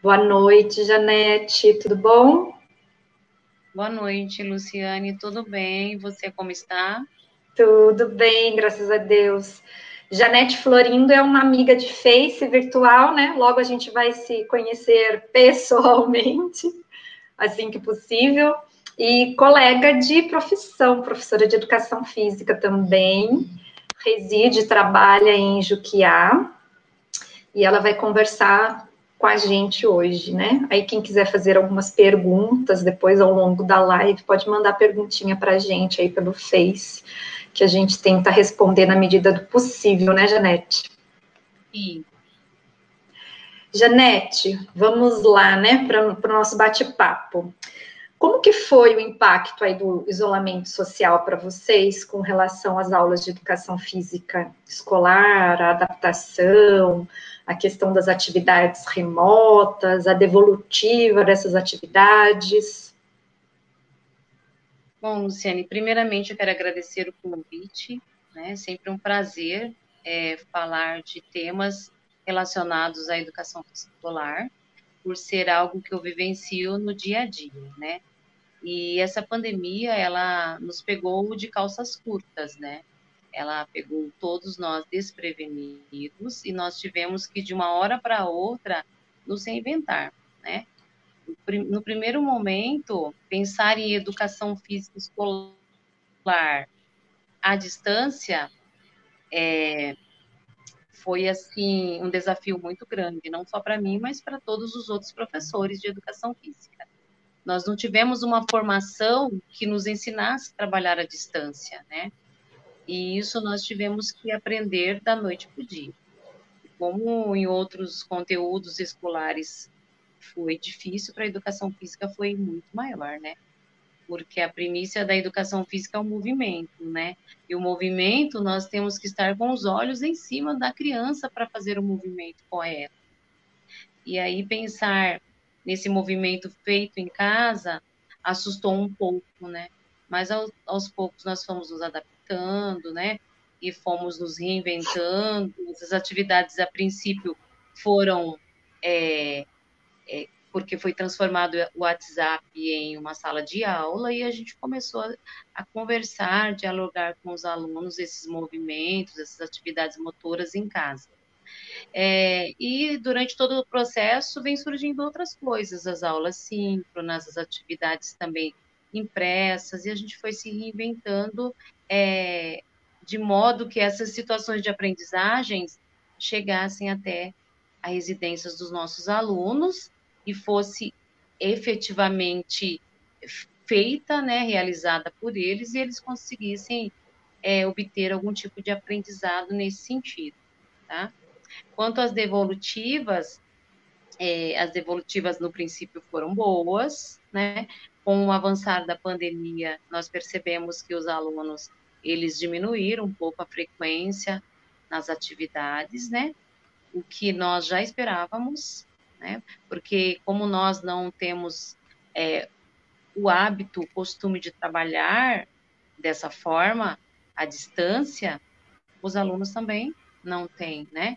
Boa noite, Janete, tudo bom? Boa noite, Luciane, tudo bem? E você como está? Tudo bem, graças a Deus. Janete Florindo é uma amiga de Face virtual, né? Logo a gente vai se conhecer pessoalmente, assim que possível. E colega de profissão, professora de educação física também, reside e trabalha em Juquiá. E ela vai conversar com a gente hoje, né? Aí quem quiser fazer algumas perguntas depois ao longo da live, pode mandar perguntinha para a gente aí pelo Face, que a gente tenta responder na medida do possível, né, Janete? Sim. Janete, vamos lá, né, para o nosso bate-papo. Como que foi o impacto aí do isolamento social para vocês com relação às aulas de educação física escolar, a adaptação, a questão das atividades remotas, a devolutiva dessas atividades? Bom, Luciane, primeiramente eu quero agradecer o convite, né? Sempre um prazer falar de temas relacionados à educação escolar, por ser algo que eu vivencio no dia a dia, né? E essa pandemia, ela nos pegou de calças curtas, né? Ela pegou todos nós desprevenidos e nós tivemos que, de uma hora para outra, nos reinventar, né? No primeiro momento, pensar em educação física escolar à distância foi assim um desafio muito grande, não só para mim, mas para todos os outros professores de educação física. Nós não tivemos uma formação que nos ensinasse a trabalhar à distância, né? E isso nós tivemos que aprender da noite para o dia. Como em outros conteúdos escolares foi difícil, para a educação física foi muito maior, né? Porque a primícia da educação física é o movimento, né? E o movimento, nós temos que estar com os olhos em cima da criança para fazer o movimento correto. E aí pensar nesse movimento feito em casa assustou um pouco, né? Mas aos poucos nós fomos nos adaptando, né? E fomos nos reinventando. Essas atividades, a princípio, foram porque foi transformado o WhatsApp em uma sala de aula e a gente começou a conversar, dialogar com os alunos esses movimentos, essas atividades motoras em casa. E durante todo o processo vem surgindo outras coisas, as aulas síncronas, as atividades também impressas, e a gente foi se reinventando de modo que essas situações de aprendizagens chegassem até as residências dos nossos alunos e fosse efetivamente feita, né, realizada por eles, e eles conseguissem obter algum tipo de aprendizado nesse sentido, tá? Quanto às devolutivas no princípio foram boas, né? Com o avançar da pandemia, nós percebemos que os alunos, eles diminuíram um pouco a frequência nas atividades, né? O que nós já esperávamos, né? Porque como nós não temos o hábito, o costume de trabalhar dessa forma, à distância, os alunos também não têm, né?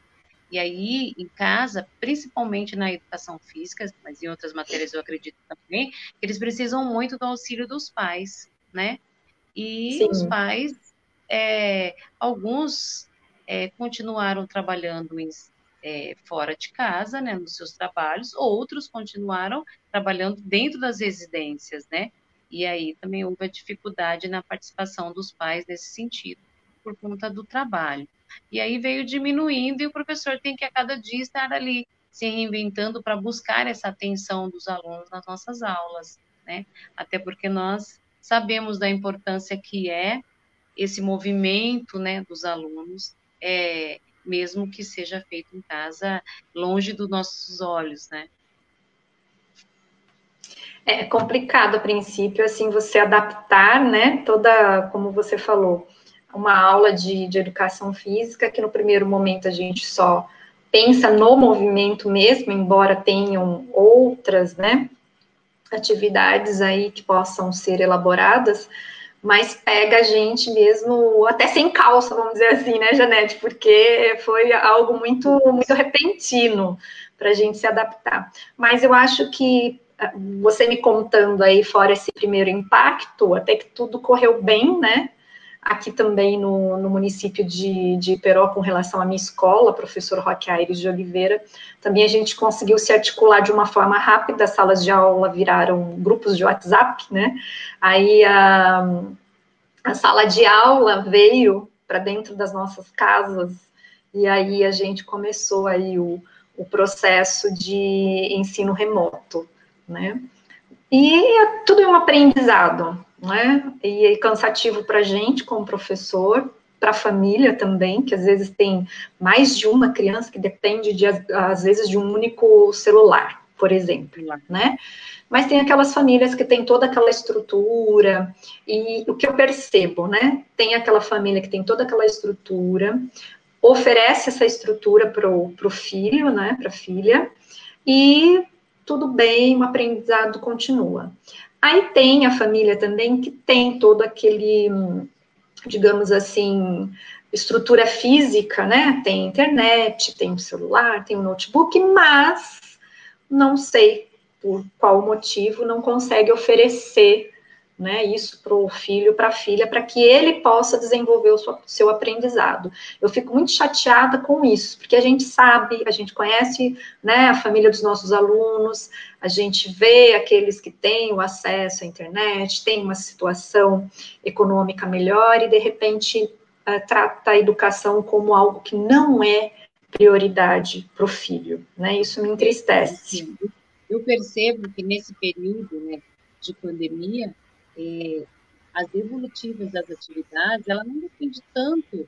E aí, em casa, principalmente na educação física, mas em outras matérias eu acredito também, eles precisam muito do auxílio dos pais, né? E os Sim. pais, alguns continuaram trabalhando fora de casa, né, nos seus trabalhos, outros continuaram trabalhando dentro das residências, né? E aí também houve a dificuldade na participação dos pais nesse sentido, por conta do trabalho. E aí veio diminuindo e o professor tem que a cada dia estar ali se reinventando para buscar essa atenção dos alunos nas nossas aulas, né? Até porque nós sabemos da importância que é esse movimento, né, dos alunos, mesmo que seja feito em casa, longe dos nossos olhos, né? É complicado a princípio, assim, você adaptar, né, toda, como você falou, uma aula de educação física, que no primeiro momento a gente só pensa no movimento mesmo, embora tenham outras, né, atividades aí que possam ser elaboradas, mas pega a gente mesmo até sem calça, vamos dizer assim, né, Janete? Porque foi algo muito, muito repentino para a gente se adaptar. Mas eu acho que você me contando aí, fora esse primeiro impacto, até que tudo correu bem, né? Aqui também no município de Iperó, com relação à minha escola, professor Roque Aires de Oliveira, também a gente conseguiu se articular de uma forma rápida, as salas de aula viraram grupos de WhatsApp, né? Aí a sala de aula veio para dentro das nossas casas, e aí a gente começou aí o processo de ensino remoto, né? E tudo é um aprendizado, né? E é cansativo para a gente, como professor, para a família também, que às vezes tem mais de uma criança que depende, às vezes, de um único celular, por exemplo, né? Mas tem aquelas famílias que tem toda aquela estrutura, e o que eu percebo, né? Tem aquela família que tem toda aquela estrutura, oferece essa estrutura para o filho, né? Para a filha, e tudo bem, o aprendizado continua. Aí tem a família também que tem todo aquele, digamos assim, estrutura física, né? Tem internet, tem o celular, tem o notebook, mas não sei por qual motivo não consegue oferecer, né, isso para o filho, para a filha, para que ele possa desenvolver o seu aprendizado. Eu fico muito chateada com isso, porque a gente sabe, a gente conhece, né, a família dos nossos alunos, a gente vê aqueles que têm o acesso à internet, têm uma situação econômica melhor e, de repente, trata a educação como algo que não é prioridade para o filho, né? Isso me entristece. Eu percebo que nesse período, né, de pandemia, as evolutivas das atividades, ela não depende tanto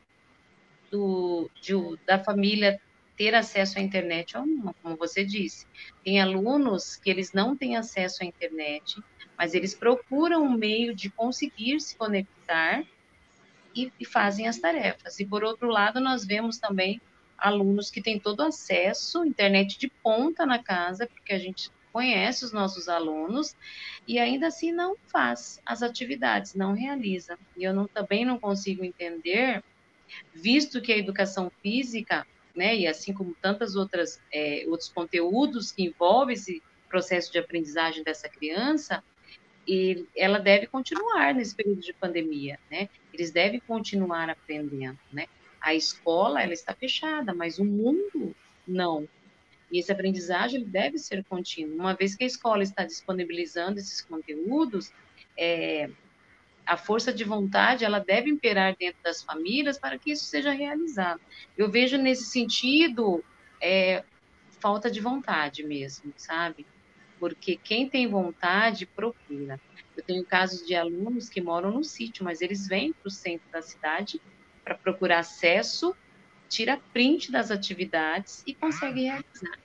da família ter acesso à internet ou não, como você disse. Tem alunos que eles não têm acesso à internet, mas eles procuram um meio de conseguir se conectar e fazem as tarefas. E, por outro lado, nós vemos também alunos que têm todo acesso, internet de ponta na casa, porque a gente conhece os nossos alunos, e ainda assim não faz as atividades, não realiza. E eu também não consigo entender, visto que a educação física, né, e assim como tantas outros conteúdos que envolvem esse processo de aprendizagem dessa criança, e ela deve continuar nesse período de pandemia, né? Eles devem continuar aprendendo, né? A escola, ela está fechada, mas o mundo não. E esse aprendizagem ele deve ser contínuo. Uma vez que a escola está disponibilizando esses conteúdos, a força de vontade, ela deve imperar dentro das famílias para que isso seja realizado. Eu vejo nesse sentido, falta de vontade mesmo, sabe? Porque quem tem vontade procura. Eu tenho casos de alunos que moram no sítio, mas eles vêm para o centro da cidade para procurar acesso, tira print das atividades e consegue realizar.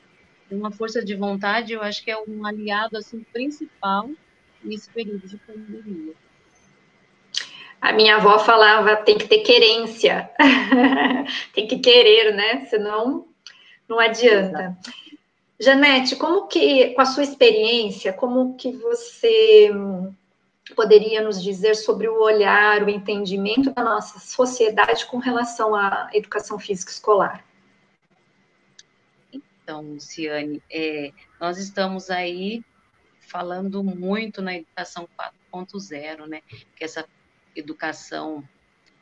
Então, uma força de vontade, eu acho que é um aliado assim principal nesse período de pandemia. A minha avó falava, tem que ter querência, tem que querer, né? Senão não adianta. Exato. Janete, como que, com a sua experiência, como que você poderia nos dizer sobre o olhar, o entendimento da nossa sociedade com relação à educação física escolar? Então, Luciane, nós estamos aí falando muito na educação 4.0, né? Que é essa educação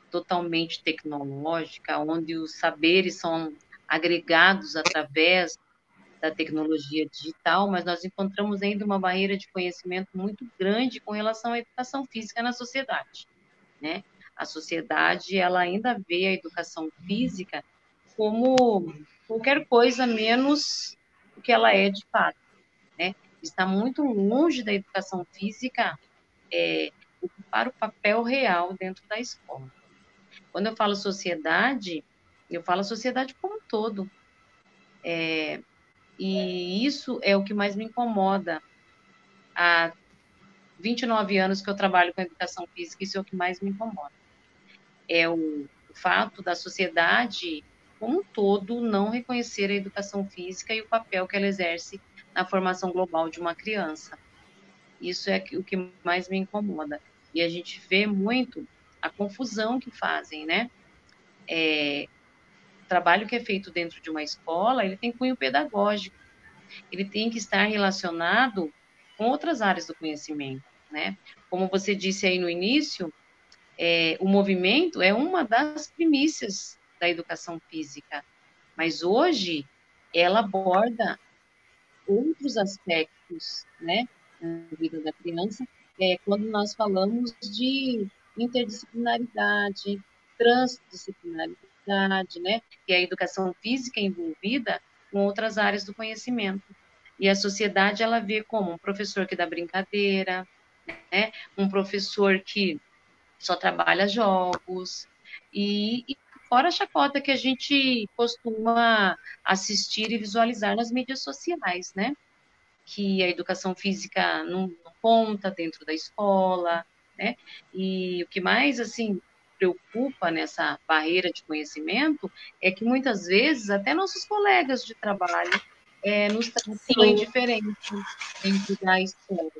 totalmente tecnológica, onde os saberes são agregados através da tecnologia digital, mas nós encontramos ainda uma barreira de conhecimento muito grande com relação à educação física na sociedade, né? A sociedade, ela ainda vê a educação física como qualquer coisa menos o que ela é de fato, né? Está muito longe da educação física ocupar o papel real dentro da escola. Quando eu falo sociedade, eu falo a sociedade como um todo. E isso é o que mais me incomoda. Há 29 anos que eu trabalho com educação física, isso é o que mais me incomoda. É o fato da sociedade como um todo não reconhecer a educação física e o papel que ela exerce na formação global de uma criança. Isso é o que mais me incomoda. e a gente vê muito a confusão que fazem, né? O trabalho que é feito dentro de uma escola, ele tem cunho pedagógico, ele tem que estar relacionado com outras áreas do conhecimento, né? Como você disse aí no início, o movimento é uma das primícias da educação física, mas hoje ela aborda outros aspectos, né, na vida da criança, quando nós falamos de interdisciplinaridade, transdisciplinaridade, né, que é a educação física envolvida com outras áreas do conhecimento. E a sociedade, ela vê como um professor que dá brincadeira, né, um professor que só trabalha jogos, e fora a chacota que a gente costuma assistir e visualizar nas mídias sociais, né? Que a educação física não conta dentro da escola, né? E o que mais, assim, preocupa nessa barreira de conhecimento é que muitas vezes até nossos colegas de trabalho nos tratam Sim, indiferente dentro da escola.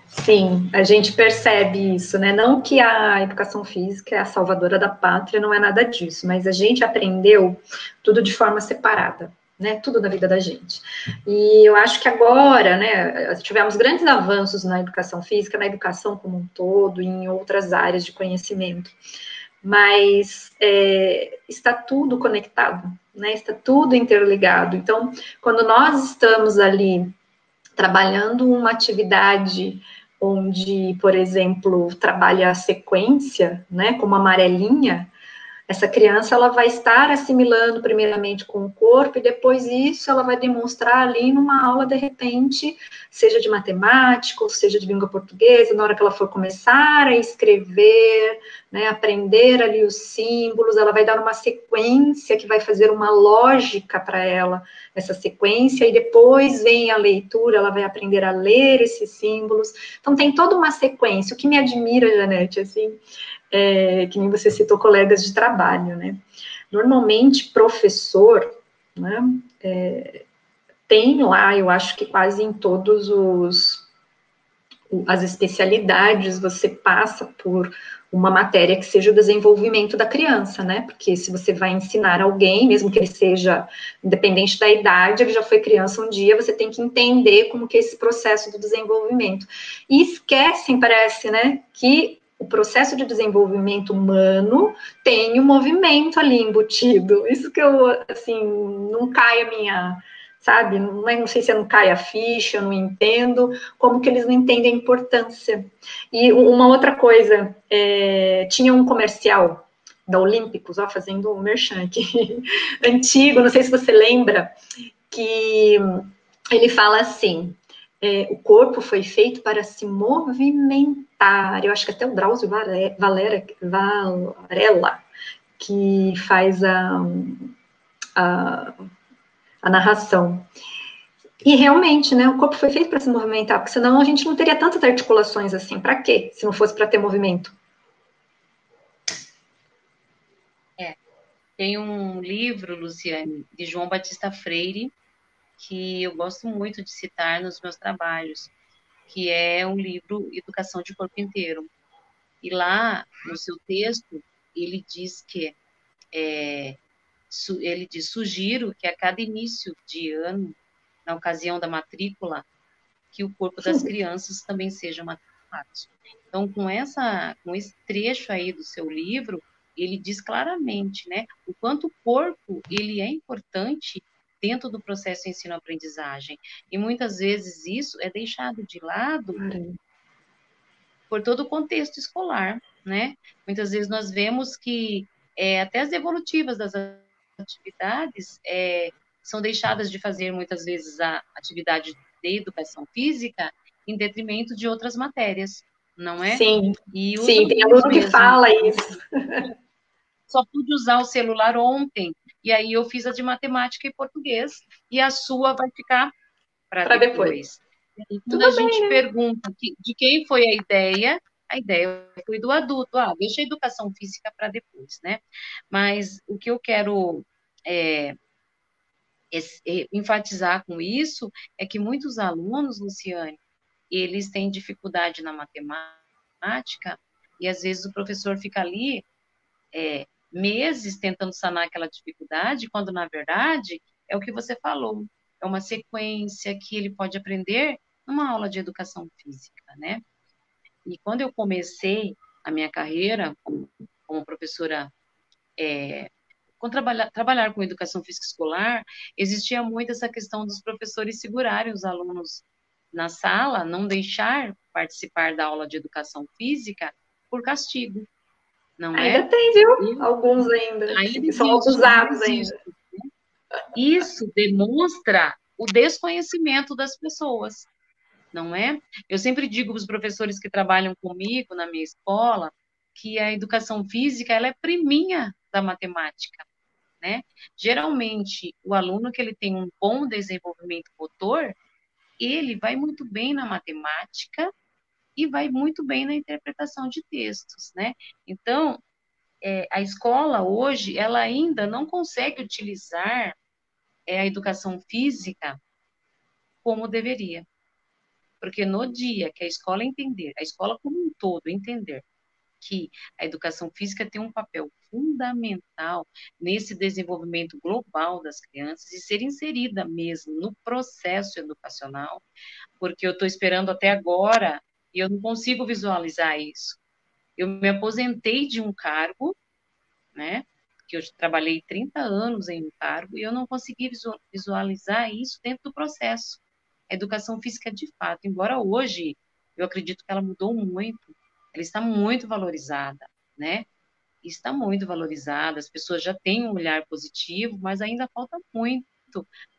sim, a gente percebe isso, né? Não que a educação física é a salvadora da pátria, não é nada disso, mas a gente aprendeu tudo de forma separada, né? Tudo na vida da gente. E eu acho que agora, né, tivemos grandes avanços na educação física, na educação como um todo, e em outras áreas de conhecimento. Mas está tudo conectado, né? Está tudo interligado. Então, quando nós estamos ali trabalhando uma atividade onde, por exemplo, trabalha a sequência, né, como amarelinha, essa criança ela vai estar assimilando primeiramente com o corpo e depois isso ela vai demonstrar ali numa aula de repente, seja de matemática ou seja de língua portuguesa, na hora que ela for começar a escrever, né, aprender ali os símbolos, ela vai dar uma sequência que vai fazer uma lógica para ela, essa sequência, e depois vem a leitura, ela vai aprender a ler esses símbolos. Então tem toda uma sequência. O que me admira, Janete, assim, que nem você citou, colegas de trabalho, né? Normalmente, professor, né, tem lá, eu acho que quase em todos as especialidades, você passa por uma matéria que seja o desenvolvimento da criança, né? Porque se você vai ensinar alguém, mesmo que ele seja independente da idade, ele já foi criança um dia, você tem que entender como que é esse processo do desenvolvimento. E esquecem, parece, né, que o processo de desenvolvimento humano tem o movimento ali embutido. Isso que eu, assim, não cai a minha, sabe? Não sei se não cai a ficha, eu não entendo, como que eles não entendem a importância. E uma outra coisa, tinha um comercial da Olímpicos, ó, fazendo um merchan aqui, antigo, não sei se você lembra, que ele fala assim, o corpo foi feito para se movimentar. Eu acho que até o Drauzio Varela que faz a, a narração. E realmente, né, o corpo foi feito para se movimentar, porque senão a gente não teria tantas articulações assim. Para quê? Se não fosse para ter movimento. Tem um livro, Luciane, de João Batista Freire, que eu gosto muito de citar nos meus trabalhos, que é um livro Educação de Corpo Inteiro. E lá, no seu texto, ele diz que ele diz, sugiro que a cada início de ano, na ocasião da matrícula, que o corpo das crianças também seja matriculado. Então, com esse trecho aí do seu livro, ele diz claramente, né, o quanto o corpo ele é importante dentro do processo ensino-aprendizagem. E muitas vezes isso é deixado de lado por todo o contexto escolar, né? Muitas vezes nós vemos que até as evolutivas das atividades são deixadas de fazer muitas vezes a atividade de educação física em detrimento de outras matérias, não é? Sim, E os sim, tem alunos aluno que mesmo. fala isso. Só pude usar o celular ontem, e aí eu fiz a de matemática e português, e a sua vai ficar para Para depois. depois. E quando a Tudo bem, gente né? pergunta de quem foi a ideia foi do adulto. Ah, deixa a educação física para depois, né? Mas o que eu quero enfatizar com isso é que muitos alunos, Luciane, eles têm dificuldade na matemática, matemática, e às vezes o professor fica ali meses tentando sanar aquela dificuldade, quando na verdade é o que você falou, é uma sequência que ele pode aprender numa aula de educação física, né? E quando eu comecei a minha carreira como professora, com trabalhar com educação física escolar, existia muito essa questão dos professores segurarem os alunos na sala, não deixar participar da aula de educação física por castigo, não Ainda é? tem, viu? E Alguns ainda, ainda que são existe, ainda abusados ainda. existe. Isso demonstra o desconhecimento das pessoas, não é? Eu sempre digo para os professores que trabalham comigo na minha escola que a educação física ela é priminha da matemática, né? Geralmente, o aluno que ele tem um bom desenvolvimento motor, ele vai muito bem na matemática e vai muito bem na interpretação de textos, né? Então, a escola hoje, ela ainda não consegue utilizar a educação física como deveria. Porque no dia que a escola entender, a escola como um todo entender que a educação física tem um papel fundamental nesse desenvolvimento global das crianças e ser inserida mesmo no processo educacional, porque eu estou esperando até agora e eu não consigo visualizar isso. Eu me aposentei de um cargo, né? Que eu trabalhei 30 anos em um cargo e eu não consegui visualizar isso dentro do processo. A educação física, de fato, embora hoje eu acredito que ela mudou muito, ela está muito valorizada, né? Está muito valorizada, as pessoas já têm um olhar positivo, mas ainda falta muito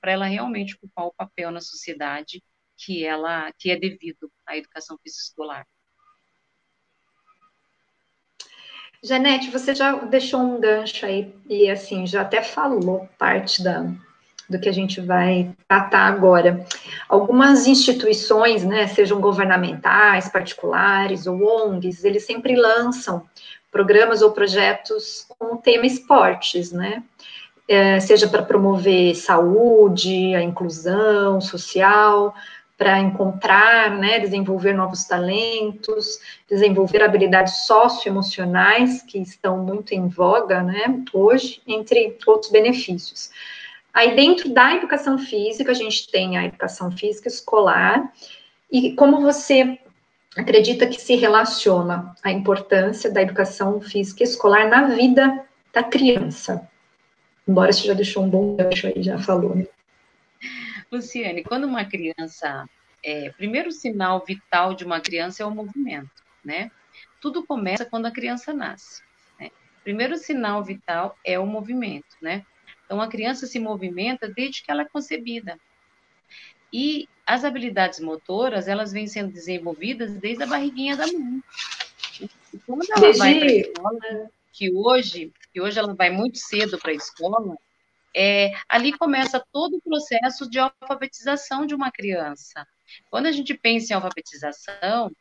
para ela realmente ocupar o papel na sociedade que é devido à educação física escolar. Janete, você já deixou um gancho aí e assim já até falou parte do que a gente vai tratar agora. Algumas instituições, né, sejam governamentais, particulares ou ONGs, eles sempre lançam programas ou projetos com o tema esportes, né? Seja para promover saúde, a inclusão social, para encontrar, né, desenvolver novos talentos, desenvolver habilidades socioemocionais que estão muito em voga, né, hoje, entre outros benefícios. Aí, dentro da educação física, a gente tem a educação física escolar, e como você acredita que se relaciona a importância da educação física escolar na vida da criança? Embora você já deixou um bom gancho aí, já falou, né? Luciane, quando uma criança, primeiro sinal vital de uma criança é o movimento, né? Tudo começa quando a criança nasce, né? Primeiro sinal vital é o movimento, né? Então a criança se movimenta desde que ela é concebida. E as habilidades motoras, elas vêm sendo desenvolvidas desde a barriguinha da mãe. E quando ela vai para a Desde. escola, que hoje ela vai muito cedo para a escola, ali começa todo o processo de alfabetização de uma criança. Quando a gente pensa em alfabetização,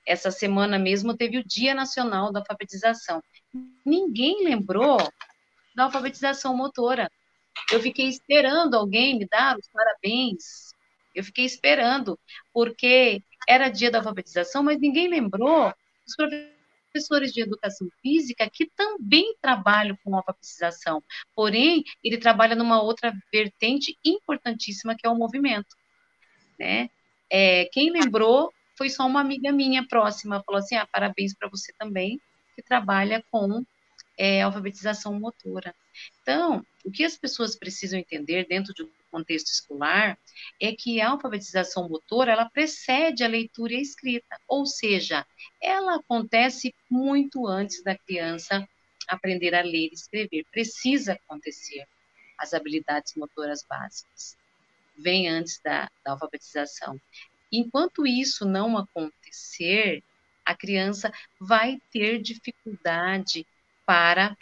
essa semana mesmo teve o Dia Nacional da Alfabetização. Ninguém lembrou da alfabetização motora. Eu fiquei esperando alguém me dar os parabéns. Eu fiquei esperando, porque era dia da alfabetização, mas ninguém lembrou dos professores de educação física que também trabalham com alfabetização. Porém, ele trabalha numa outra vertente importantíssima, que é o movimento, né? Quem lembrou foi só uma amiga minha próxima, falou assim, parabéns para você também, que trabalha com alfabetização motora. Então, o que as pessoas precisam entender dentro do contexto escolar é que a alfabetização motora, ela precede a leitura e a escrita, ou seja, ela acontece muito antes da criança aprender a ler e escrever. Precisa acontecer as habilidades motoras básicas. Vem antes da alfabetização. Enquanto isso não acontecer, a criança vai ter dificuldade para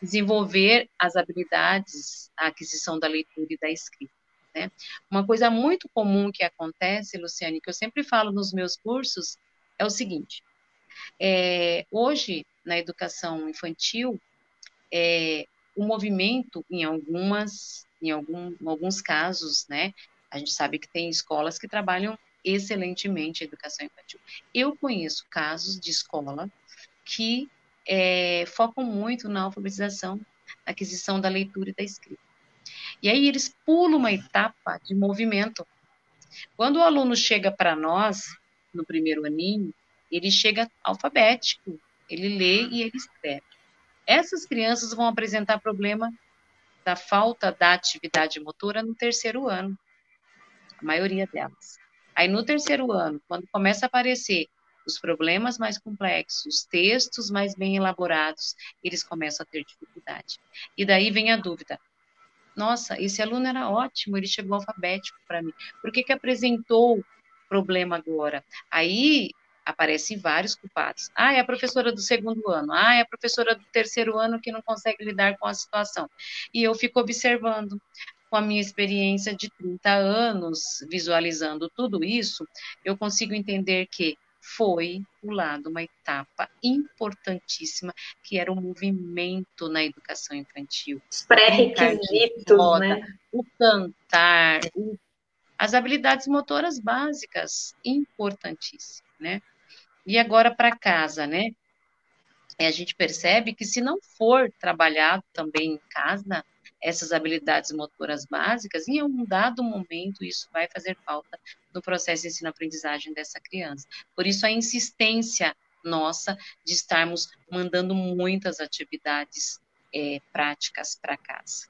desenvolver as habilidades, a aquisição da leitura e da escrita, né? Uma coisa muito comum que acontece, Luciane, que eu sempre falo nos meus cursos, é o seguinte: hoje, na educação infantil, o movimento, em alguns casos, né? A gente sabe que tem escolas que trabalham excelentemente a educação infantil. Eu conheço casos de escola que focam muito na alfabetização, na aquisição da leitura e da escrita. E aí eles pulam uma etapa de movimento. Quando o aluno chega para nós, no primeiro aninho, ele chega alfabético, ele lê e ele escreve. Essas crianças vão apresentar problema da falta da atividade motora no terceiro ano, a maioria delas. Aí no terceiro ano, quando começa a aparecer os problemas mais complexos, os textos mais bem elaborados, eles começam a ter dificuldade. E daí vem a dúvida: nossa, esse aluno era ótimo, ele chegou alfabético para mim. Por que apresentou problema agora? Aí aparecem vários culpados. Ah, é a professora do segundo ano. Ah, é a professora do terceiro ano que não consegue lidar com a situação. E eu fico observando, com a minha experiência de 30 anos, visualizando tudo isso, eu consigo entender que foi pulado uma etapa importantíssima, que era o movimento na educação infantil. Os pré-requisitos, né? O cantar, as habilidades motoras básicas, importantíssimas, né? E agora para casa, né? A gente percebe que se não for trabalhado também em casa, essas habilidades motoras básicas, em um dado momento isso vai fazer falta no processo de ensino-aprendizagem dessa criança. Por isso a insistência nossa de estarmos mandando muitas atividades práticas para casa.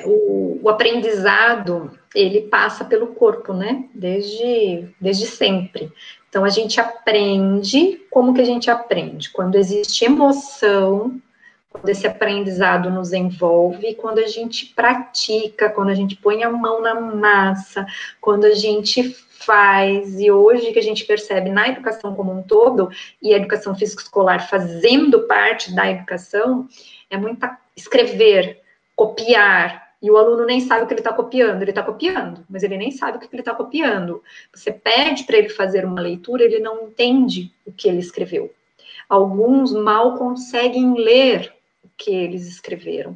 O aprendizado, ele passa pelo corpo, né? Desde sempre. Então, a gente aprende, como que a gente aprende? Quando existe emoção, quando esse aprendizado nos envolve, quando a gente pratica, quando a gente põe a mão na massa, quando a gente faz, e hoje que a gente percebe na educação como um todo, e a educação físico-escolar fazendo parte da educação, é muito escrever, copiar, e o aluno nem sabe o que ele está copiando, mas ele nem sabe o que ele está copiando. Você pede para ele fazer uma leitura, ele não entende o que ele escreveu. Alguns mal conseguem ler o que eles escreveram.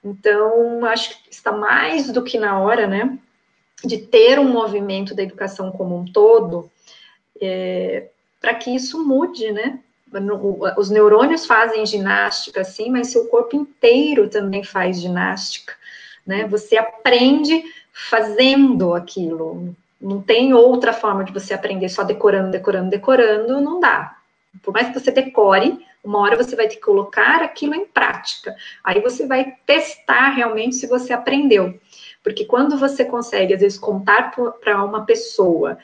Então, acho que está mais do que na hora, né, de ter um movimento da educação como um todo, para que isso mude, né? Os neurônios fazem ginástica, sim, mas seu corpo inteiro também faz ginástica, né? Você aprende fazendo aquilo. Não tem outra forma de você aprender só decorando, não dá. Por mais que você decore, uma hora você vai ter que colocar aquilo em prática. Aí você vai testar realmente se você aprendeu. Porque quando você consegue, às vezes, contar para uma pessoa,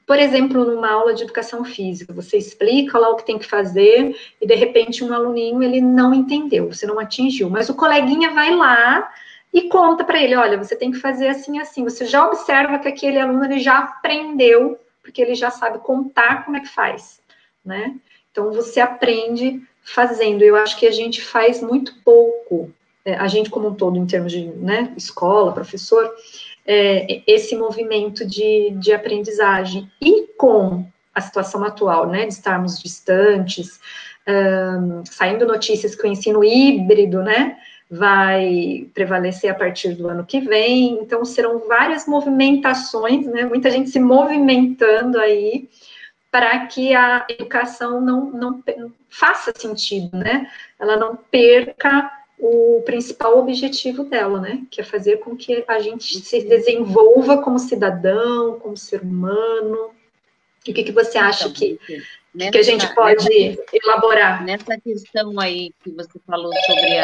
por exemplo, numa aula de educação física, você explica lá o que tem que fazer e, de repente, um aluninho, ele não entendeu, você não atingiu. Mas o coleguinha vai lá e conta para ele, olha, você tem que fazer assim, assim. Você já observa que aquele aluno, ele já aprendeu, porque ele já sabe contar como é que faz, né? Então, você aprende fazendo. Eu acho que a gente faz muito pouco, a gente como um todo, em termos de, né, escola, professor, esse movimento de aprendizagem. E com a situação atual, né, de estarmos distantes, saindo notícias que o ensino híbrido, né, vai prevalecer a partir do ano que vem, então serão várias movimentações, né, muita gente se movimentando aí, para que a educação não faça sentido, né, ela não perca o principal objetivo dela, né? Que é fazer com que a gente se desenvolva como cidadão, como ser humano. E o que você acha que a gente pode elaborar? Nessa questão aí que você falou sobre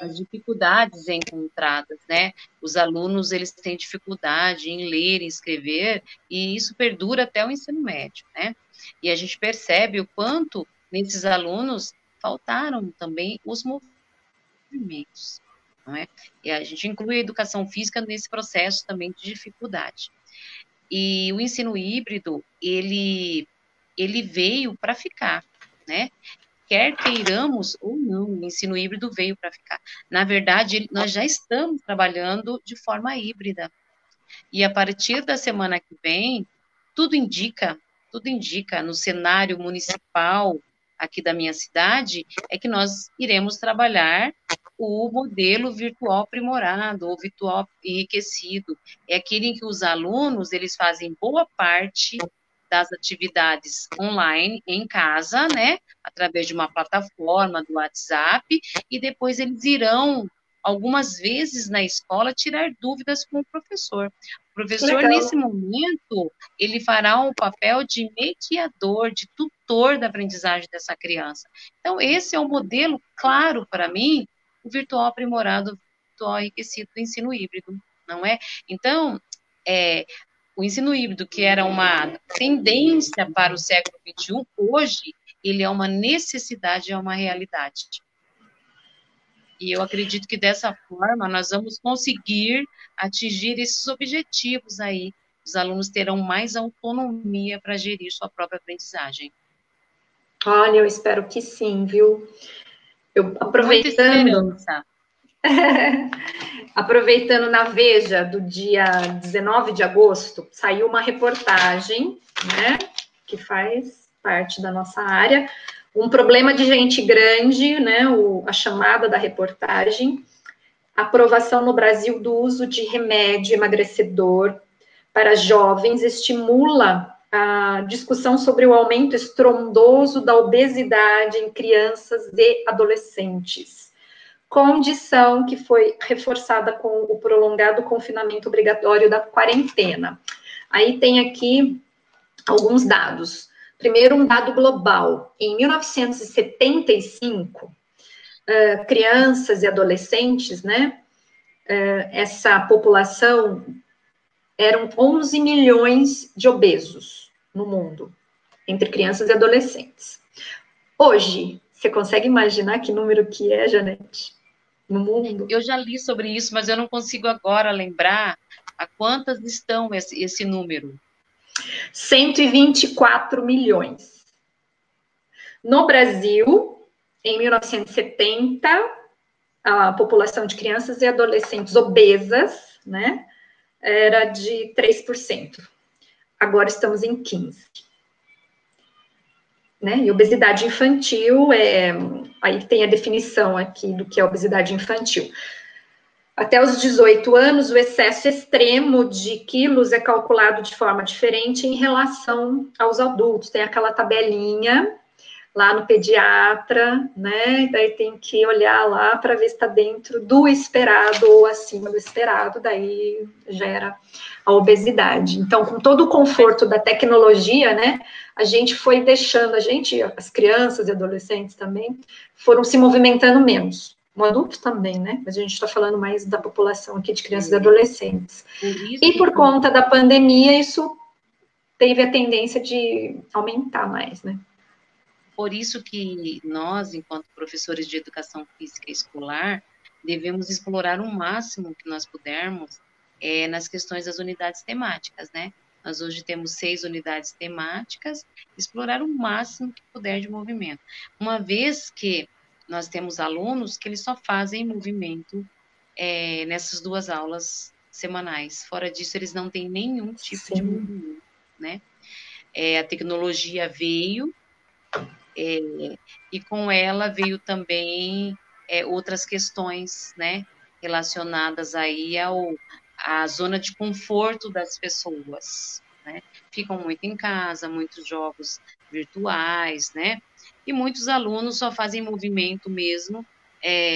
as dificuldades encontradas, né? Os alunos, eles têm dificuldade em ler, em escrever, e isso perdura até o ensino médio, né? E a gente percebe o quanto nesses alunos faltaram também os movimentos, não é? E a gente inclui a educação física nesse processo também de dificuldade. E o ensino híbrido, ele veio para ficar, né? Quer queiramos ou não, o ensino híbrido veio para ficar. Na verdade, nós já estamos trabalhando de forma híbrida. E a partir da semana que vem, tudo indica no cenário municipal aqui da minha cidade, é que nós iremos trabalhar o modelo virtual aprimorado ou virtual enriquecido. É aquele em que os alunos, eles fazem boa parte das atividades online em casa, né, através de uma plataforma do WhatsApp, e depois eles irão, algumas vezes na escola, tirar dúvidas com o professor. O professor, Legal. nesse momento, ele fará um papel de mediador, de tutor da aprendizagem dessa criança. Então, esse é um modelo claro para mim, o virtual aprimorado, o virtual enriquecido do ensino híbrido, não é? Então, o ensino híbrido, que era uma tendência para o século XXI, hoje ele é uma necessidade, é uma realidade. E eu acredito que dessa forma nós vamos conseguir atingir esses objetivos aí. Os alunos terão mais autonomia para gerir sua própria aprendizagem. Olha, eu espero que sim, viu? Eu Muita aproveitando, esperança. aproveitando na Veja do dia 19 de agosto, saiu uma reportagem, né, que faz parte da nossa área, um problema de gente grande, né, a chamada da reportagem, aprovação no Brasil do uso de remédio emagrecedor para jovens estimula a discussão sobre o aumento estrondoso da obesidade em crianças e adolescentes, condição que foi reforçada com o prolongado confinamento obrigatório da quarentena. Aí tem aqui alguns dados. Primeiro, um dado global. Em 1975, crianças e adolescentes, né, essa população eram 11 milhões de obesos no mundo, entre crianças e adolescentes. Hoje, você consegue imaginar que número que é, Janete, no mundo? Eu já li sobre isso, mas eu não consigo agora lembrar a quantas estão esse número. 124 milhões. No Brasil, em 1970, a população de crianças e adolescentes obesas, né, era de 3%. Agora estamos em 15%. Né? E obesidade infantil, aí tem a definição aqui do que é obesidade infantil. Até os 18 anos, o excesso extremo de quilos é calculado de forma diferente em relação aos adultos. Tem aquela tabelinha lá no pediatra, né? Daí tem que olhar lá para ver se está dentro do esperado ou acima do esperado, daí gera a obesidade. Então, com todo o conforto da tecnologia, né? A gente foi deixando, as crianças e adolescentes também, foram se movimentando menos. O adulto também, né? Mas a gente está falando mais da população aqui de crianças e adolescentes. E por conta da pandemia, isso teve a tendência de aumentar mais, né? Por isso que nós, enquanto professores de educação física escolar, devemos explorar o máximo que nós pudermos nas questões das unidades temáticas, né? Nós hoje temos 6 unidades temáticas, explorar o máximo que puder de movimento. Uma vez que nós temos alunos que eles só fazem movimento nessas 2 aulas semanais. Fora disso, eles não têm nenhum tipo de movimento, né? A tecnologia veio, e com ela veio também outras questões, né, relacionadas aí à zona de conforto das pessoas, né? Ficam muito em casa, muitos jogos virtuais, né? E muitos alunos só fazem movimento mesmo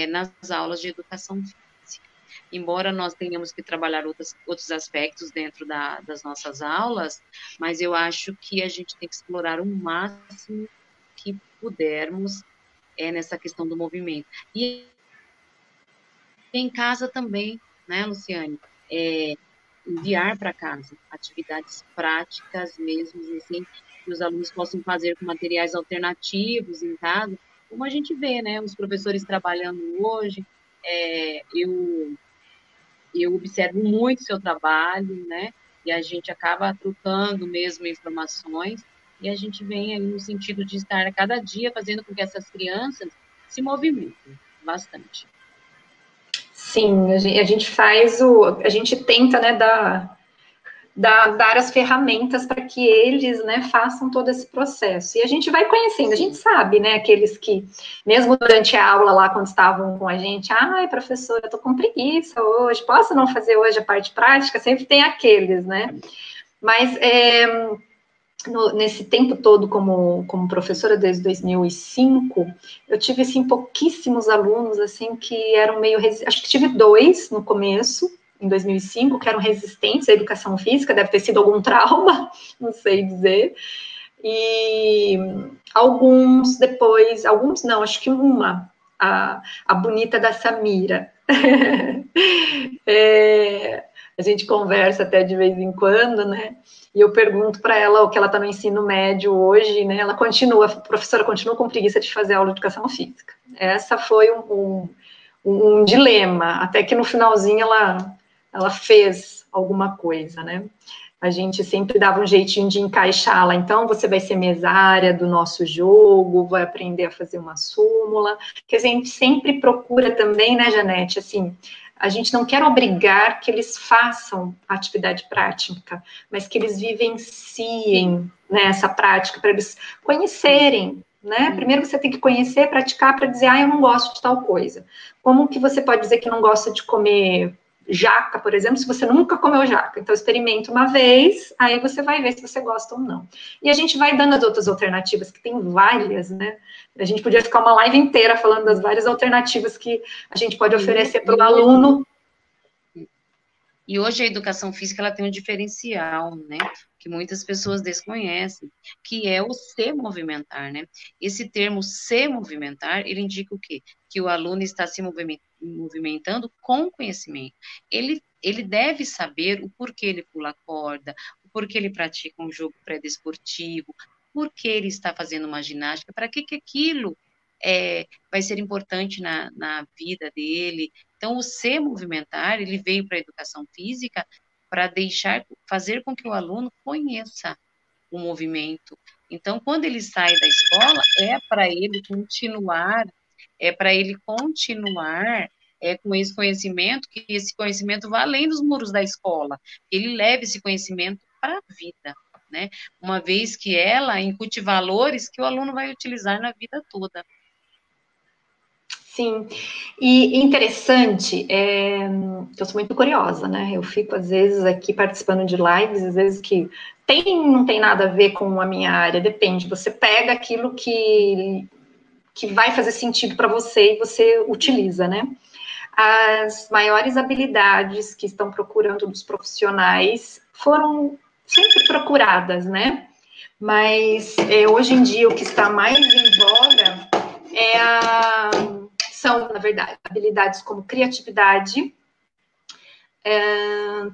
nas aulas de educação física. Embora nós tenhamos que trabalhar outros aspectos dentro das nossas aulas, mas eu acho que a gente tem que explorar o máximo que pudermos nessa questão do movimento. E em casa também, né, Luciane? Enviar para casa atividades práticas mesmo, assim, que os alunos possam fazer com materiais alternativos em casa, como a gente vê, né, os professores trabalhando hoje, eu observo muito seu trabalho, né, e a gente acaba trocando mesmo informações, e a gente vem aí no sentido de estar a cada dia fazendo com que essas crianças se movimentem bastante. Sim, a gente tenta, né, dar as ferramentas para que eles, né, façam todo esse processo. E a gente vai conhecendo, a gente sabe, né, aqueles que, mesmo durante a aula lá, quando estavam com a gente, ai, professora, eu tô com preguiça hoje, posso não fazer hoje a parte prática? Sempre tem aqueles, né? Mas nesse tempo todo como professora, desde 2005, eu tive, assim, pouquíssimos alunos, assim, que eram meio... Acho que tive 2 no começo, em 2005, que eram resistentes à educação física, deve ter sido algum trauma, não sei dizer. E alguns depois, alguns não, acho que uma, a bonita da Samira. A gente conversa até de vez em quando, né? E eu pergunto para ela o que ela está no ensino médio hoje, né? Ela continua, a professora continua com preguiça de fazer aula de educação física. Essa foi um dilema, até que no finalzinho ela fez alguma coisa, né? A gente sempre dava um jeitinho de encaixá-la. Então, você vai ser mesária do nosso jogo, vai aprender a fazer uma súmula. Que a gente sempre procura também, né, Janete? Assim, a gente não quer obrigar que eles façam atividade prática, mas que eles vivenciem, né, essa prática, para eles conhecerem, né? Primeiro você tem que conhecer, praticar, para dizer, eu não gosto de tal coisa. Como que você pode dizer que não gosta de comer jaca, por exemplo, se você nunca comeu jaca? Então, experimenta uma vez, aí você vai ver se você gosta ou não. E a gente vai dando as outras alternativas, que tem várias, né? A gente podia ficar uma live inteira falando das várias alternativas que a gente pode oferecer para o aluno. E hoje a educação física ela tem um diferencial, né? Que muitas pessoas desconhecem, que é o se movimentar, né? Esse termo se movimentar, ele indica o quê? Que o aluno está se movimentando com conhecimento. Ele deve saber o porquê ele pula a corda, o porquê ele pratica um jogo pré-desportivo, por que ele está fazendo uma ginástica, para que aquilo vai ser importante na vida dele. Então, o se movimentar, ele veio para a educação física para fazer com que o aluno conheça o movimento. Então, quando ele sai da escola, é para ele continuar com esse conhecimento, que esse conhecimento vá além dos muros da escola. Ele leve esse conhecimento para a vida, né? Uma vez que ela incute valores que o aluno vai utilizar na vida toda. Sim, e interessante, eu sou muito curiosa, né? Eu fico, às vezes, aqui participando de lives, às vezes que não tem nada a ver com a minha área, depende. Você pega aquilo que vai fazer sentido para você e você utiliza, né? As maiores habilidades que estão procurando dos profissionais foram sempre procuradas, né? Mas hoje em dia o que está mais em voga são, na verdade, habilidades como criatividade,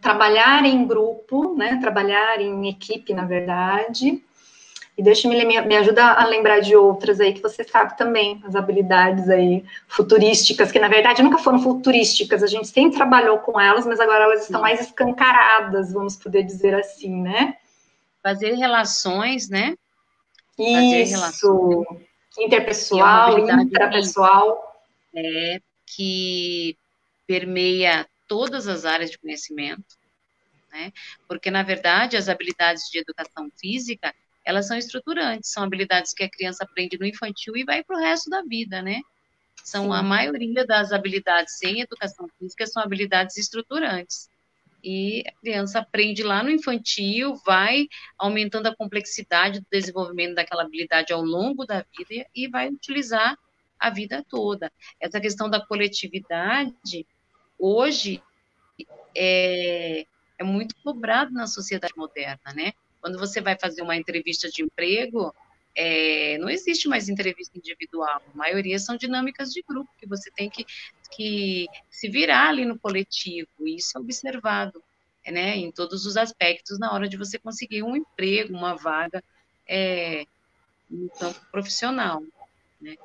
trabalhar em grupo, né? Trabalhar em equipe, na verdade. E me ajuda a lembrar de outras aí que você sabe também, as habilidades aí futurísticas, que na verdade nunca foram futurísticas, a gente sempre trabalhou com elas, mas agora elas estão mais escancaradas, vamos poder dizer assim, né? Fazer relações, né? Fazer relações. Interpessoal, intrapessoal. Que permeia todas as áreas de conhecimento, né? Porque, na verdade, as habilidades de educação física, elas são estruturantes, são habilidades que a criança aprende no infantil e vai para o resto da vida, né? A maioria das habilidades em educação física são habilidades estruturantes. E a criança aprende lá no infantil, vai aumentando a complexidade do desenvolvimento daquela habilidade ao longo da vida e vai utilizar a vida toda. Essa questão da coletividade, hoje, é muito cobrado na sociedade moderna, né? Quando você vai fazer uma entrevista de emprego, não existe mais entrevista individual, a maioria são dinâmicas de grupo, que você tem que se virar ali no coletivo, e isso é observado, né, em todos os aspectos na hora de você conseguir um emprego, uma vaga no campo profissional, né?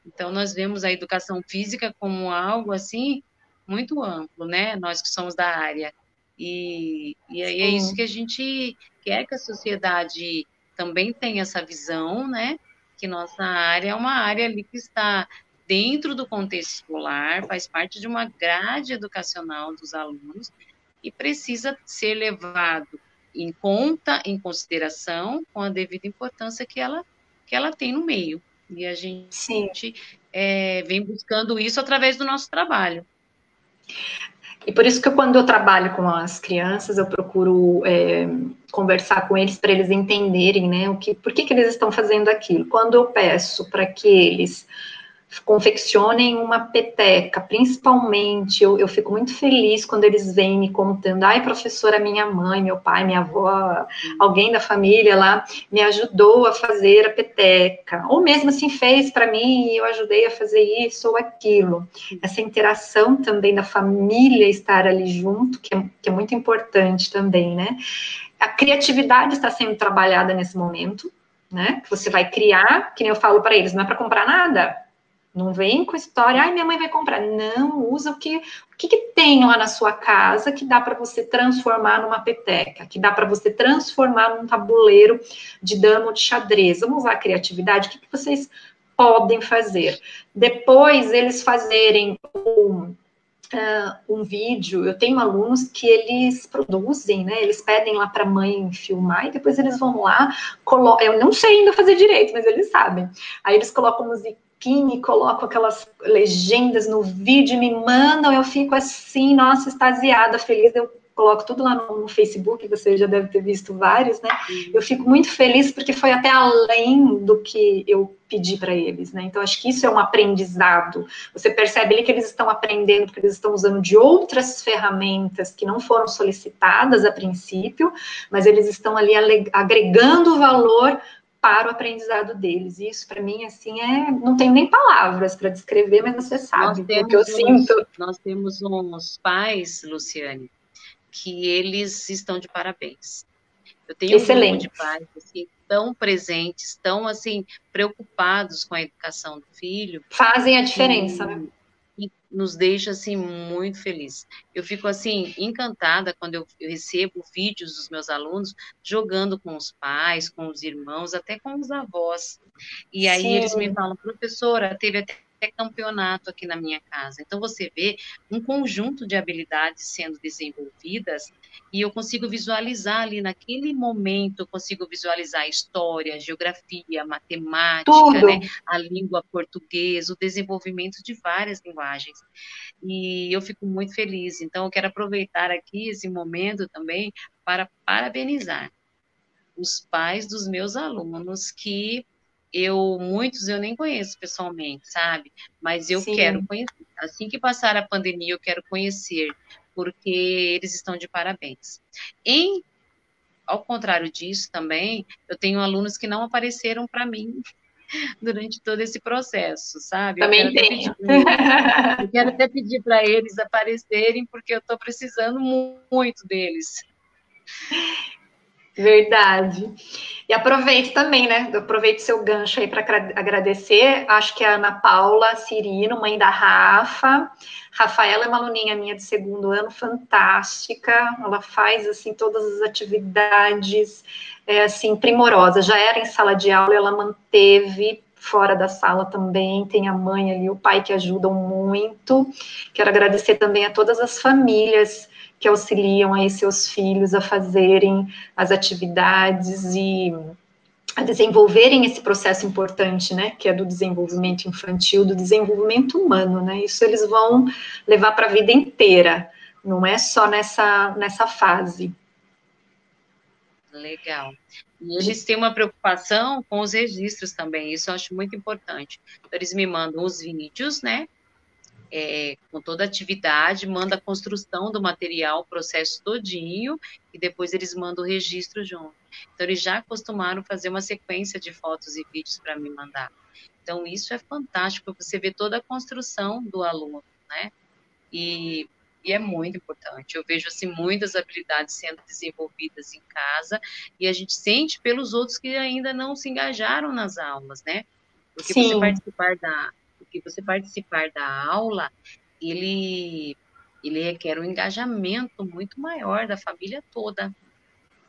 Então, nós vemos a educação física como algo, assim, muito amplo, né? Nós que somos da área. E é isso que a gente quer que a sociedade também tenha essa visão, né? Que nossa área é uma área ali que está dentro do contexto escolar, faz parte de uma grade educacional dos alunos e precisa ser levado em conta, em consideração, com a devida importância que ela tem no meio. E a gente Sim. vem buscando isso através do nosso trabalho. E por isso que quando eu trabalho com as crianças, eu procuro conversar com eles para eles entenderem, né, por que eles estão fazendo aquilo. Quando eu peço para que eles confeccionem uma peteca, principalmente, eu fico muito feliz quando eles vêm me contando, ai, professora, minha mãe, meu pai, minha avó, alguém da família lá me ajudou a fazer a peteca, ou mesmo assim fez para mim e eu ajudei a fazer isso ou aquilo. Essa interação também da família estar ali junto, que é muito importante também, né? A criatividade está sendo trabalhada nesse momento, né? Que você vai criar, que nem eu falo para eles, não é para comprar nada. Não vem com história, ai, minha mãe vai comprar. Não, usa o que tem lá na sua casa que dá para você transformar numa peteca, que dá para você transformar num tabuleiro de dama ou de xadrez. Vamos usar a criatividade, o que vocês podem fazer? Depois, eles fazerem um vídeo, eu tenho alunos que eles produzem, né? Eles pedem lá para a mãe filmar e depois eles vão lá, eu não sei ainda fazer direito, mas eles sabem. Aí eles colocam musiquinha, colocam aquelas legendas no vídeo, me mandam, eu fico assim, nossa, extasiada, feliz, eu coloco tudo lá no Facebook, você já deve ter visto vários, né? Eu fico muito feliz porque foi até além do que eu pedi para eles, né? Então, acho que isso é um aprendizado. Você percebe ali que eles estão aprendendo, porque eles estão usando de outras ferramentas que não foram solicitadas a princípio, mas eles estão ali agregando valor para o aprendizado deles. E isso, para mim, assim, não tenho nem palavras para descrever, mas você sabe o que eu sinto. Nós temos uns pais, Luciane, que eles estão de parabéns. Eu tenho um grupo de pais assim, tão presentes, tão assim preocupados com a educação do filho. Fazem a diferença, né? E nos deixa assim muito felizes. Eu fico assim encantada quando eu recebo vídeos dos meus alunos jogando com os pais, com os irmãos, até com os avós. E aí eles me falam, professora, teve até campeonato aqui na minha casa. Então você vê um conjunto de habilidades sendo desenvolvidas e eu consigo visualizar ali naquele momento, eu consigo visualizar história, geografia, matemática, né, a língua portuguesa, o desenvolvimento de várias linguagens. E eu fico muito feliz. Então eu quero aproveitar aqui esse momento também para parabenizar os pais dos meus alunos que muitos eu nem conheço pessoalmente, sabe? Mas eu quero conhecer. Assim que passar a pandemia, eu quero conhecer, porque eles estão de parabéns. Ao contrário disso também, eu tenho alunos que não apareceram para mim durante todo esse processo, sabe? Também tenho. Eu quero até pedir para eles aparecerem, porque eu estou precisando muito deles. Verdade. E aproveito também, né? Aproveito seu gancho aí para agradecer. Acho que a Ana Paula Cirino, mãe da Rafa. Rafaela é uma aluninha minha de segundo ano, fantástica. Ela faz assim todas as atividades assim primorosas. Já era em sala de aula, ela manteve fora da sala também. Tem a mãe ali, o pai que ajudam muito. Quero agradecer também a todas as famílias que auxiliam aí seus filhos a fazerem as atividades e a desenvolverem esse processo importante, né, que é do desenvolvimento infantil, do desenvolvimento humano, né, isso eles vão levar para a vida inteira, não é só nessa fase. Legal. E eles têm uma preocupação com os registros também, isso eu acho muito importante. Eles me mandam os vídeos, né, com toda a atividade, manda a construção do material, o processo todinho, e depois eles mandam o registro junto. Então, eles já acostumaram fazer uma sequência de fotos e vídeos para me mandar. Então, isso é fantástico, você vê toda a construção do aluno, né? E é muito importante. Eu vejo, assim, muitas habilidades sendo desenvolvidas em casa, e a gente sente pelos outros que ainda não se engajaram nas aulas, né? Porque você participar da aula, ele requer um engajamento muito maior da família toda,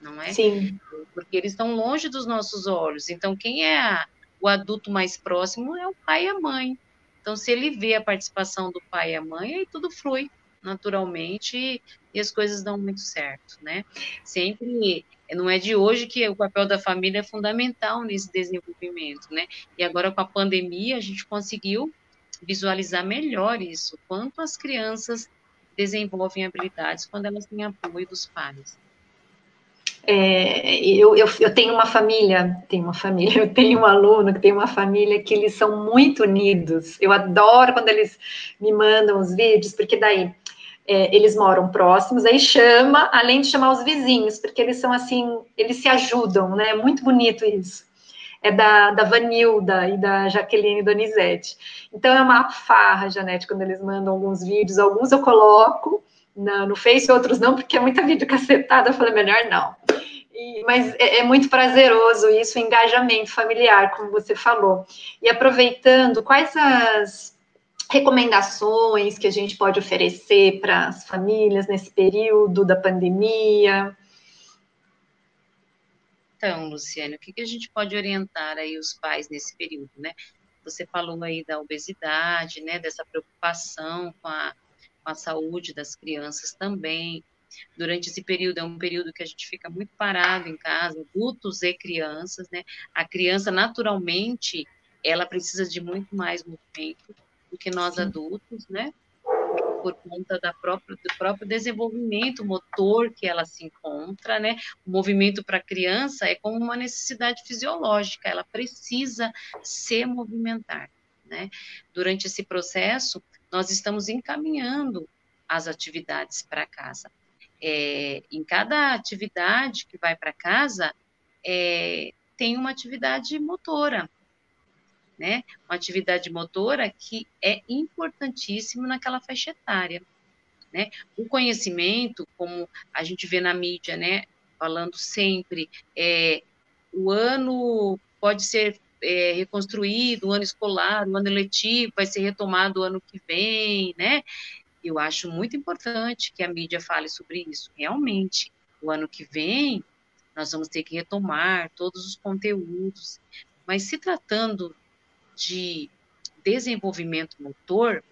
não é? Sim. Porque eles estão longe dos nossos olhos. Então, quem é o adulto mais próximo é o pai e a mãe. Então, se ele vê a participação do pai e a mãe, aí tudo flui naturalmente e as coisas dão muito certo, né? Sempre Não é de hoje que o papel da família é fundamental nesse desenvolvimento, né? E agora com a pandemia a gente conseguiu visualizar melhor isso, quanto as crianças desenvolvem habilidades quando elas têm apoio dos pais. Eu tenho uma família, eu tenho um aluno que tem uma família que eles são muito unidos. Eu adoro quando eles me mandam os vídeos, porque daí eles moram próximos, aí chama, além de chamar os vizinhos, porque eles são assim, eles se ajudam, né? É muito bonito isso. É da Vanilda e da Jaqueline Donizete. Então é uma farra, Janete, quando eles mandam alguns vídeos. Alguns eu coloco no Face, outros não, porque é muita vídeo cacetada. Eu falei, melhor não. Mas é muito prazeroso isso, o engajamento familiar, como você falou. E aproveitando, quais as recomendações que a gente pode oferecer para as famílias nesse período da pandemia? Então, Luciane, o que a gente pode orientar aí os pais nesse período, né? Você falou aí da obesidade, né? Dessa preocupação com a saúde das crianças também. Durante esse período, é um período que a gente fica muito parado em casa, adultos e crianças, né? A criança, naturalmente, ela precisa de muito mais movimento do que nós Sim. adultos, né? Por conta do próprio desenvolvimento motor que ela se encontra, né? O movimento para a criança é como uma necessidade fisiológica, ela precisa se movimentar, né? Durante esse processo, nós estamos encaminhando as atividades para casa. Em cada atividade que vai para casa, tem uma atividade motora, né? Uma atividade motora que é importantíssima naquela faixa etária, né? O conhecimento, como a gente vê na mídia, né? Falando sempre, o ano pode ser reconstruído, o ano escolar, o ano letivo vai ser retomado o ano que vem, né? Eu acho muito importante que a mídia fale sobre isso. Realmente, o ano que vem, nós vamos ter que retomar todos os conteúdos. Mas se tratando de desenvolvimento motor,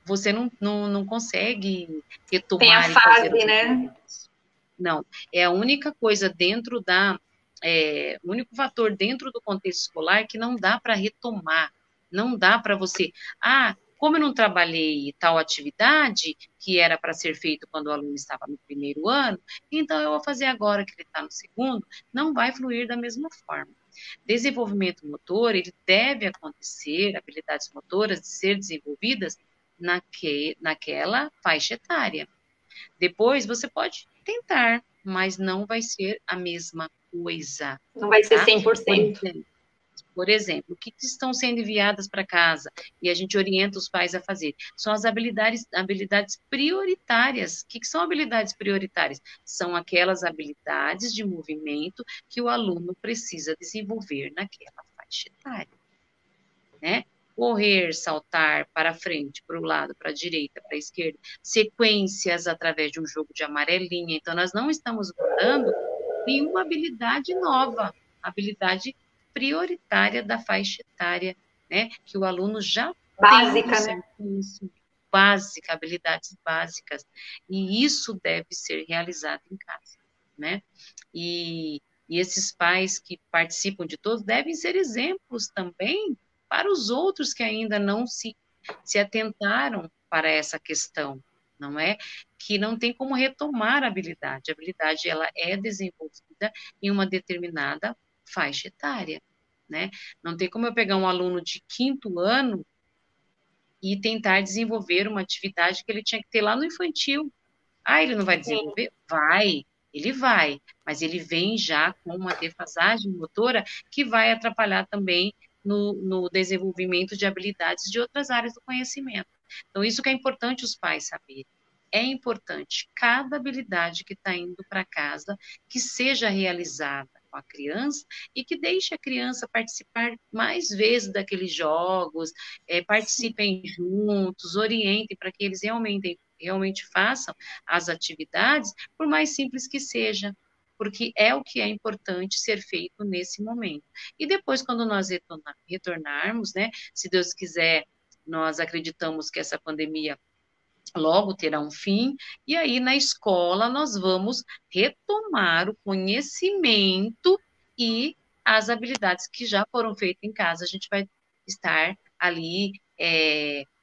você não consegue Tem a retomar e fazer fase, os né? exercícios. Não, é a única coisa dentro o único fator dentro do contexto escolar que não dá para retomar, não dá para você, como eu não trabalhei tal atividade que era para ser feito quando o aluno estava no primeiro ano, então eu vou fazer agora que ele está no segundo, não vai fluir da mesma forma. Desenvolvimento motor, ele deve acontecer, habilidades motoras de ser desenvolvidas naquela faixa etária. Depois você pode tentar, mas não vai ser a mesma coisa, Não vai ser tá? 100%. Por exemplo, o que estão sendo enviadas para casa e a gente orienta os pais a fazer? São as habilidades prioritárias. O que são habilidades prioritárias? São aquelas habilidades de movimento que o aluno precisa desenvolver naquela faixa etária, né? Correr, saltar para frente, para o lado, para a direita, para a esquerda, sequências através de um jogo de amarelinha. Então, nós não estamos mudando nenhuma habilidade nova, habilidade prioritária da faixa etária, né? Que o aluno já tem no Básica, seu né? conhecimento. Básica, habilidades básicas. E isso deve ser realizado em casa, né? E esses pais que participam de todos devem ser exemplos também para os outros que ainda não se atentaram para essa questão, não é? Que não tem como retomar a habilidade. A habilidade, ela é desenvolvida em uma determinada faixa etária, né? Não tem como eu pegar um aluno de quinto ano e tentar desenvolver uma atividade que ele tinha que ter lá no infantil. Ele não vai Sim. desenvolver? Vai, ele vai, mas ele vem já com uma defasagem motora que vai atrapalhar também no desenvolvimento de habilidades de outras áreas do conhecimento. Então, isso que é importante os pais saberem. É importante cada habilidade que está indo para casa que seja realizada com a criança e que deixe a criança participar mais vezes daqueles jogos, participem juntos, orientem para que eles realmente façam as atividades, por mais simples que seja, porque é o que é importante ser feito nesse momento. E depois, quando nós retornarmos, né, se Deus quiser, nós acreditamos que essa pandemia logo terá um fim, e aí na escola nós vamos retomar o conhecimento e as habilidades que já foram feitas em casa, a gente vai estar ali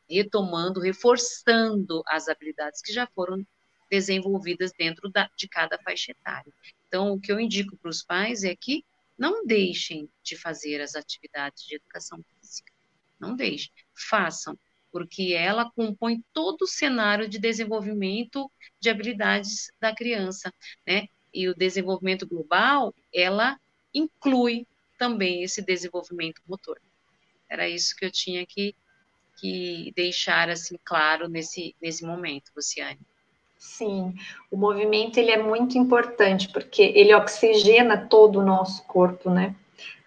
retomando, reforçando as habilidades que já foram desenvolvidas dentro de cada faixa etária. Então, o que eu indico para os pais é que não deixem de fazer as atividades de educação física, não deixem, façam, porque ela compõe todo o cenário de desenvolvimento de habilidades da criança, né? E o desenvolvimento global, ela inclui também esse desenvolvimento motor. Era isso que eu tinha que deixar assim claro nesse momento, Luciane. Sim, o movimento ele é muito importante, porque ele oxigena todo o nosso corpo, né?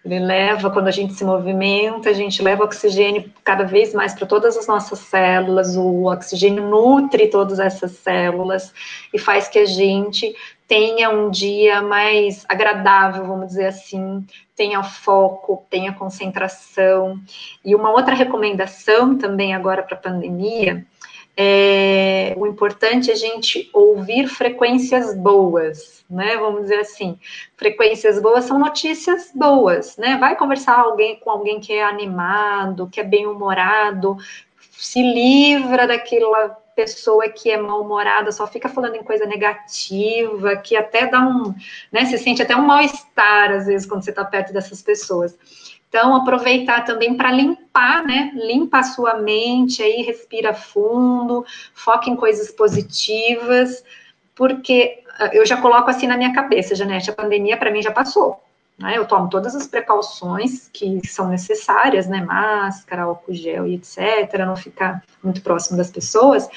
Ele leva, quando a gente se movimenta, a gente leva oxigênio cada vez mais para todas as nossas células, o oxigênio nutre todas essas células e faz que a gente tenha um dia mais agradável, vamos dizer assim, tenha foco, tenha concentração. E uma outra recomendação também agora para a pandemia, o importante é a gente ouvir frequências boas, né? Vamos dizer assim, frequências boas são notícias boas, né? Vai conversar com alguém que é animado, que é bem-humorado, se livra daquela pessoa que é mal-humorada, só fica falando em coisa negativa, que até dá né? Se sente até um mal-estar, às vezes, quando você está perto dessas pessoas. Então, aproveitar também para limpar, né? Limpa a sua mente aí, respira fundo, foca em coisas positivas, porque eu já coloco assim na minha cabeça, Janete, a pandemia para mim já passou. Né? Eu tomo todas as precauções que são necessárias, né? Máscara, álcool gel e etc., não ficar muito próximo das pessoas,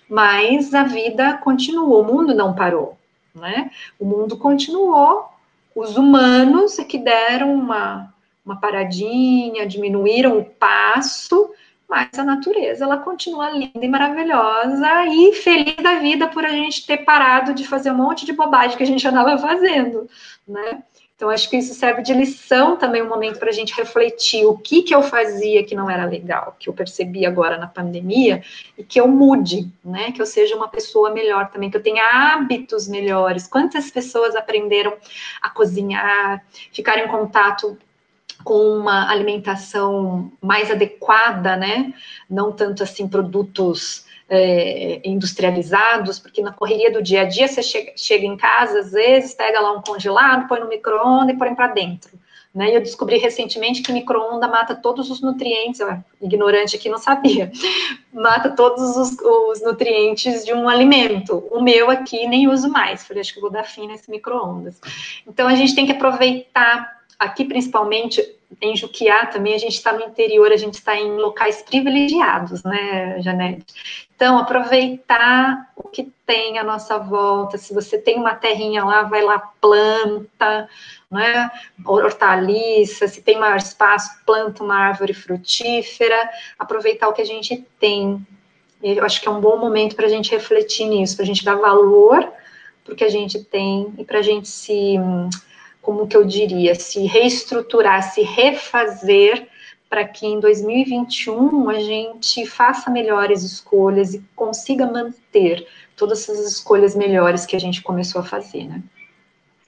mas a vida continuou, o mundo não parou, né? O mundo continuou, os humanos é que deram uma paradinha, diminuíram o passo, mas a natureza, ela continua linda e maravilhosa e feliz da vida por a gente ter parado de fazer um monte de bobagem que a gente andava fazendo, né? Então, acho que isso serve de lição também, um momento para a gente refletir o que eu fazia que não era legal, que eu percebi agora na pandemia, e que eu mude, né? Que eu seja uma pessoa melhor também, que eu tenha hábitos melhores. Quantas pessoas aprenderam a cozinhar, ficar em contato com uma alimentação mais adequada, né? Não tanto assim produtos industrializados, porque na correria do dia a dia você chega em casa, às vezes, pega lá um congelado, põe no micro-ondas e põe para dentro. Né? E eu descobri recentemente que micro-ondas mata todos os nutrientes, ignorante aqui não sabia, mata todos os nutrientes de um alimento. O meu aqui nem uso mais, falei, acho que vou dar fim nesse micro-ondas. Então a gente tem que aproveitar, aqui principalmente em Juquiá também, a gente está no interior, a gente está em locais privilegiados, né, Janete? Então, aproveitar o que tem à nossa volta. Se você tem uma terrinha lá, vai lá, planta, né? Hortaliça, se tem maior espaço, planta uma árvore frutífera, aproveitar o que a gente tem. Eu acho que é um bom momento para a gente refletir nisso, para a gente dar valor para o que a gente tem e para a gente como que eu diria, se reestruturar, se refazer para que em 2021 a gente faça melhores escolhas e consiga manter todas essas escolhas melhores que a gente começou a fazer, né?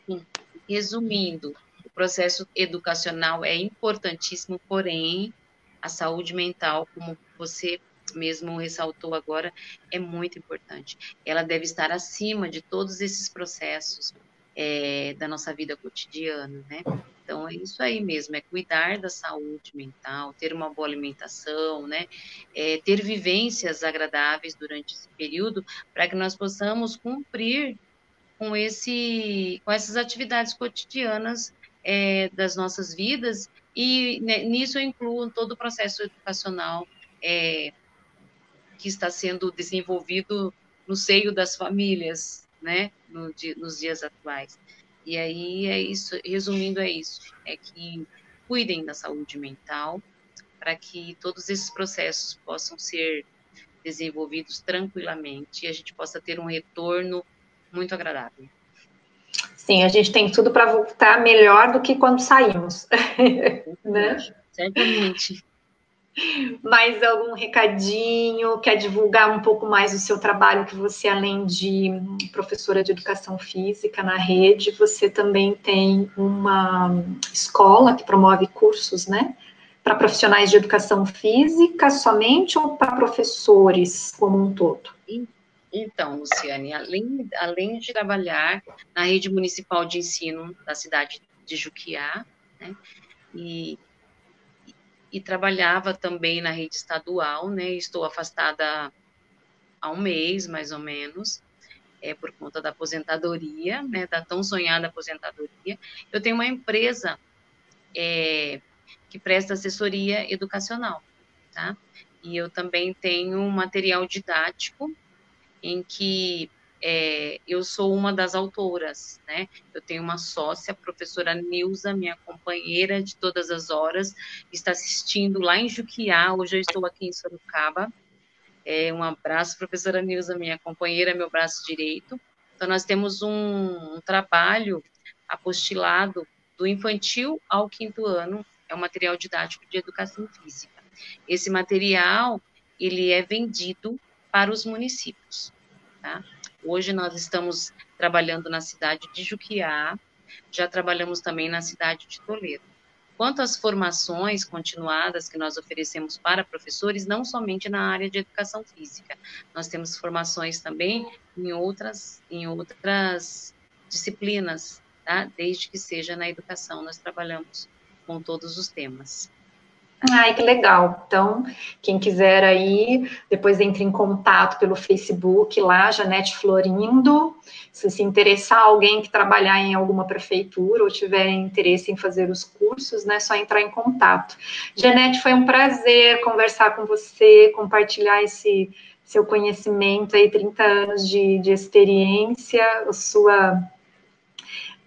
Sim. Resumindo, o processo educacional é importantíssimo, porém, a saúde mental, como você mesmo ressaltou agora, é muito importante. Ela deve estar acima de todos esses processos da nossa vida cotidiana, né? Então, é isso aí mesmo, é cuidar da saúde mental, ter uma boa alimentação, né? Ter vivências agradáveis durante esse período, para que nós possamos cumprir com essas atividades cotidianas das nossas vidas, e nisso eu incluo todo o processo educacional que está sendo desenvolvido no seio das famílias, né, nos dias atuais. E aí é isso, resumindo, é isso, é que cuidem da saúde mental, para que todos esses processos possam ser desenvolvidos tranquilamente e a gente possa ter um retorno muito agradável. Sim, a gente tem tudo para voltar melhor do que quando saímos. Né? Certamente. Mais algum recadinho? Quer divulgar um pouco mais o seu trabalho, que você, além de professora de educação física na rede, você também tem uma escola que promove cursos, né? Para profissionais de educação física somente ou para professores como um todo? Então, Luciane, além de trabalhar na rede municipal de ensino da cidade de Juquiá, né, e, e trabalhava também na rede estadual, né, estou afastada há um mês, mais ou menos, por conta da aposentadoria, né, da tão sonhada aposentadoria. Eu tenho uma empresa que presta assessoria educacional, tá? E eu também tenho um material didático em que eu sou uma das autoras, né? Eu tenho uma sócia, a professora Nilza, minha companheira de todas as horas, está assistindo lá em Juquiá, hoje eu estou aqui em Sorocaba. Um abraço, professora Nilza, minha companheira, meu braço direito. Então, nós temos um trabalho apostilado do infantil ao 5º ano, é um material didático de educação física. Esse material, ele é vendido para os municípios, tá? Hoje nós estamos trabalhando na cidade de Juquiá, já trabalhamos também na cidade de Toledo. Quanto às formações continuadas que nós oferecemos para professores, não somente na área de educação física, nós temos formações também em outras disciplinas, tá? Desde que seja na educação, nós trabalhamos com todos os temas. Ai, que legal. Então, quem quiser aí, depois entre em contato pelo Facebook lá, Janete Florindo. Se interessar alguém que trabalhar em alguma prefeitura ou tiver interesse em fazer os cursos, né, é só entrar em contato. Janete, foi um prazer conversar com você, compartilhar esse seu conhecimento aí, 30 anos de experiência,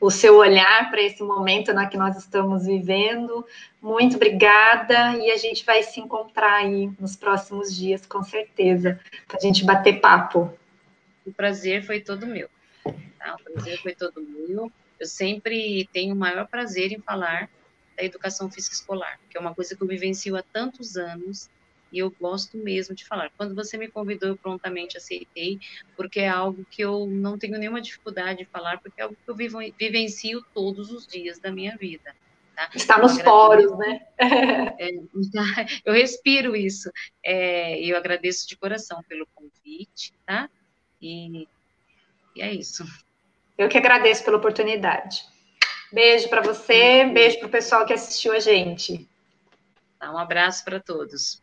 o seu olhar para esse momento, né, que nós estamos vivendo. Muito obrigada, e a gente vai se encontrar aí nos próximos dias, com certeza, para a gente bater papo. O prazer foi todo meu, tá? O prazer foi todo meu. Eu sempre tenho o maior prazer em falar da educação física escolar, que é uma coisa que eu vivencio há tantos anos, e eu gosto mesmo de falar. Quando você me convidou, eu prontamente aceitei, porque é algo que eu não tenho nenhuma dificuldade de falar, porque é algo que eu vivencio todos os dias da minha vida. Tá? Está nos poros, né? Eu respiro isso. E eu agradeço de coração pelo convite, tá? E é isso. Eu que agradeço pela oportunidade. Beijo para você, beijo para o pessoal que assistiu a gente. Tá, um abraço para todos.